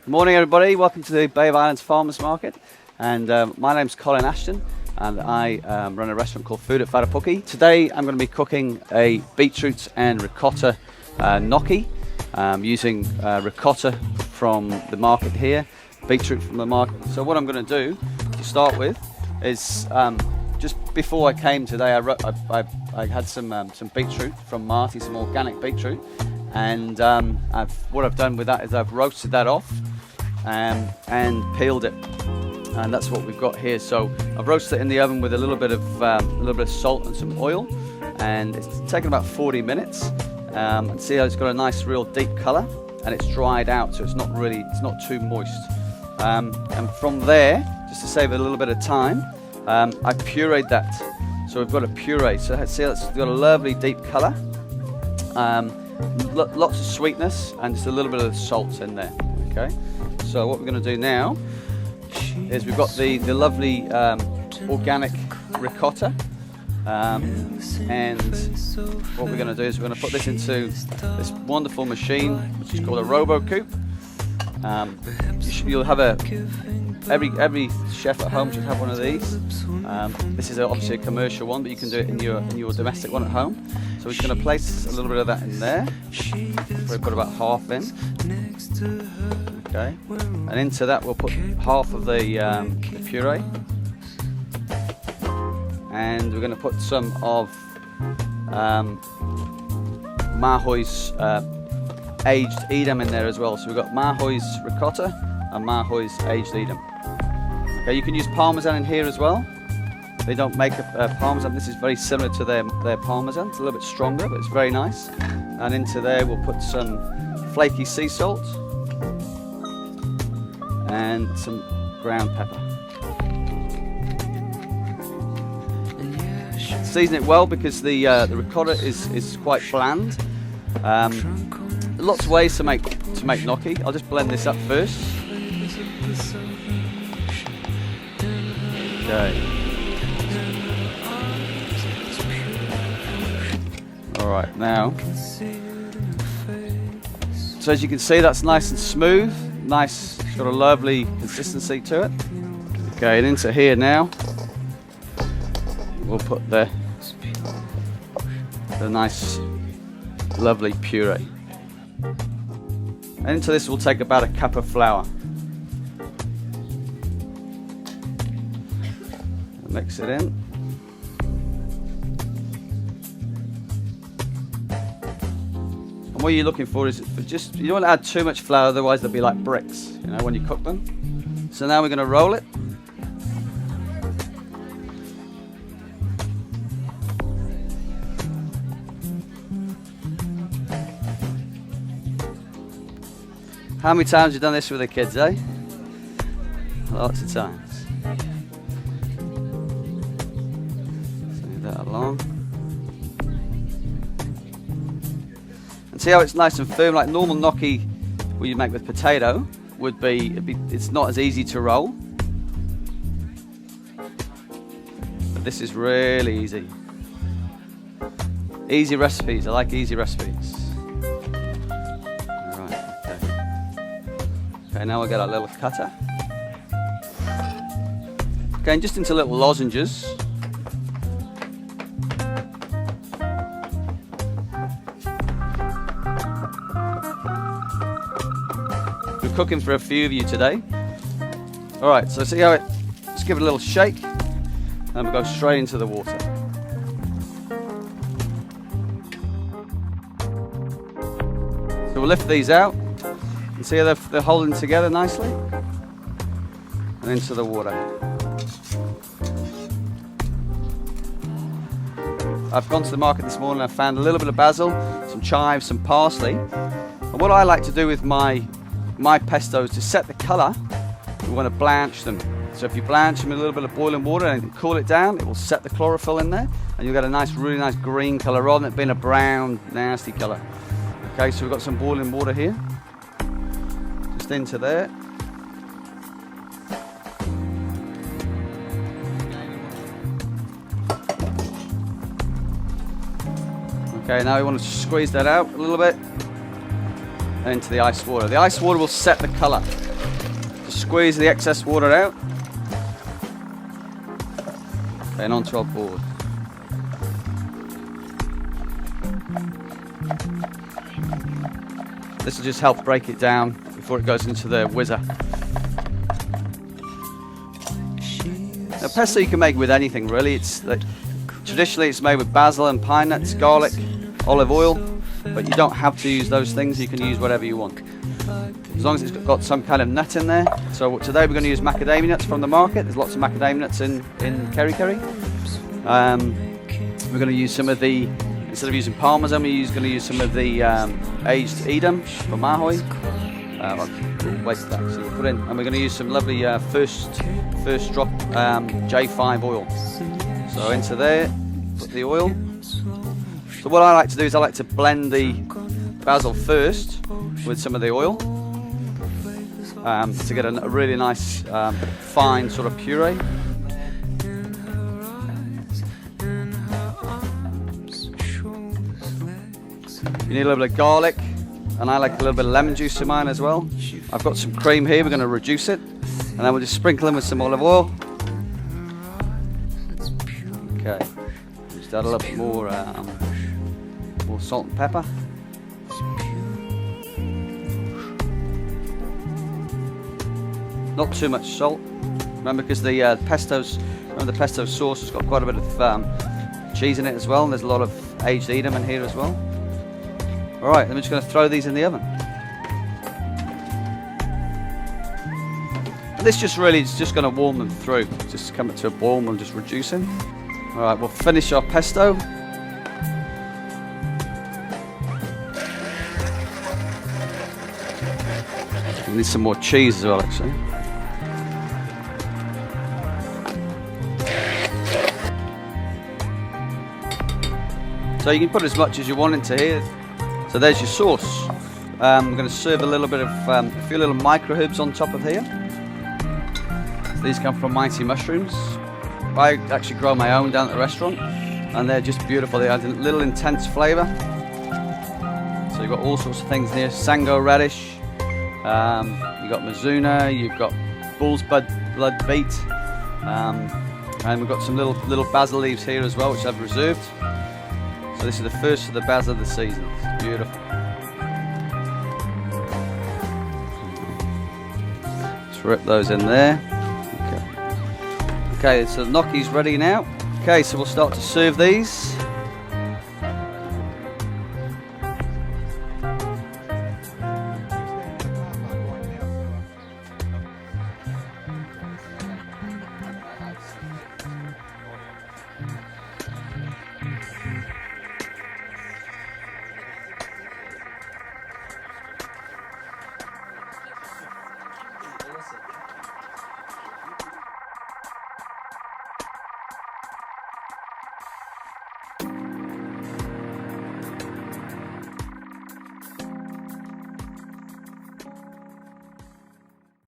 Good morning, everybody. Welcome to the Bay of Islands Farmers Market. And my name's Colin Ashton, and I run a restaurant called Food at Wharapuki. Today I'm going to be cooking a beetroot and ricotta gnocchi using ricotta from the market here, beetroot from the market. So what I'm going to do to start with is just before I came today, I had some beetroot from Marty, some organic beetroot, and what I've done with that is I've roasted that off and peeled it, and that's what we've got here. So I've roasted it in the oven with a little bit of salt and some oil, and it's taken about 40 minutes. And see how it's got a nice, real deep colour, and it's dried out, so it's not too moist. And from there, just to save a little bit of time, I pureed that. So we've got a puree. So see, it's got a lovely deep colour, lots of sweetness, and just a little bit of salt in there. Okay. So what we're going to do now is we've got the lovely organic ricotta, and what we're going to do is we're going to put this into this wonderful machine, which is called a RoboCoupe. You'll have every chef at home should have one of these. This is obviously a commercial one, but you can do it in your domestic one at home. So we're going to place a little bit of that in there. We'll put about half in. Okay, and into that we'll put half of the puree, and we're going to put some of Mahoy's aged Edam in there as well. So we've got Mahoy's ricotta and Mahoy's aged Edam. Okay, you can use Parmesan in here as well. They don't make a Parmesan. This is very similar to their Parmesan. It's a little bit stronger, but it's very nice. And into there we'll put some flaky sea salt and some ground pepper. Season it well because the ricotta is quite bland. Lots of ways to make gnocchi. I'll just blend this up first. Okay. All right, now. So as you can see, that's nice and smooth. Nice, it's got a lovely consistency to it. Okay, and into here now, we'll put the nice, lovely puree. And into this we'll take about a cup of flour. Mix it in. And what you're looking for is you don't want to add too much flour, otherwise they'll be like bricks, you know, when you cook them. So now we're going to roll it. How many times have you done this with the kids, eh? Lots of times. Move that along. And see how it's nice and firm, like normal gnocchi what you make with potato would be, it's not as easy to roll. But this is really easy. Easy recipes, I like easy recipes. Okay, now we'll get our little cutter. Okay, and just into little lozenges. We're cooking for a few of you today. Alright, so see how just give it a little shake, and we'll go straight into the water. So we'll lift these out. And see how they're holding together nicely, and into the water. I've gone to the market this morning. I found a little bit of basil, some chives, some parsley. And what I like to do with my pesto is to set the colour. We want to blanch them. So if you blanch them in a little bit of boiling water and cool it down, it will set the chlorophyll in there, and you'll get a nice, really nice green colour rather than it being a brown, nasty colour. Okay, so we've got some boiling water here. Into there. Okay, now we want to squeeze that out a little bit. and into the ice water. The ice water will set the colour. Just squeeze the excess water out. Okay, and onto our board. This will just help break it down before it goes into the whizzer. Now, pesto you can make with anything really. Traditionally it's made with basil and pine nuts, garlic, olive oil, but you don't have to use those things. You can use whatever you want, as long as it's got some kind of nut in there. So today we're going to use macadamia nuts from the market. There's lots of macadamia nuts in Kerikeri. We're going to use some of the, instead of using parmesan, we're going to use some of the aged Edam from Mahoy. Wait for that, so we'll put in, and we're going to use some lovely first drop J5 oil. So into there, put the oil. So what I like to do is I like to blend the basil first with some of the oil to get a really nice fine sort of puree. You need a little bit of garlic, and I like a little bit of lemon juice in mine as well. I've got some cream here, we're going to reduce it, and then we'll just sprinkle in with some olive oil. Okay, just add a little bit more salt and pepper. Not too much salt. Remember, because the pesto sauce has got quite a bit of cheese in it as well, and there's a lot of aged Edam in here as well. Alright, then we're just going to throw these in the oven. And this just really is just going to warm them through. Just come to a boil and we'll just reduce them. Alright, we'll finish our pesto. We need some more cheese as well, actually. So you can put as much as you want into here. So there's your sauce. I'm going to serve a little bit of a few little micro herbs on top of here. So these come from Mighty Mushrooms. I actually grow my own down at the restaurant, and they're just beautiful. They add a little intense flavour. So you've got all sorts of things here. Sango radish. You've got Mizuna. You've got bull's blood beet. And we've got some little basil leaves here as well, which I've reserved. So this is the first of the basil of the season. It's beautiful. Let's rip those in there. Okay, so the gnocchi's ready now. Okay, so we'll start to serve these.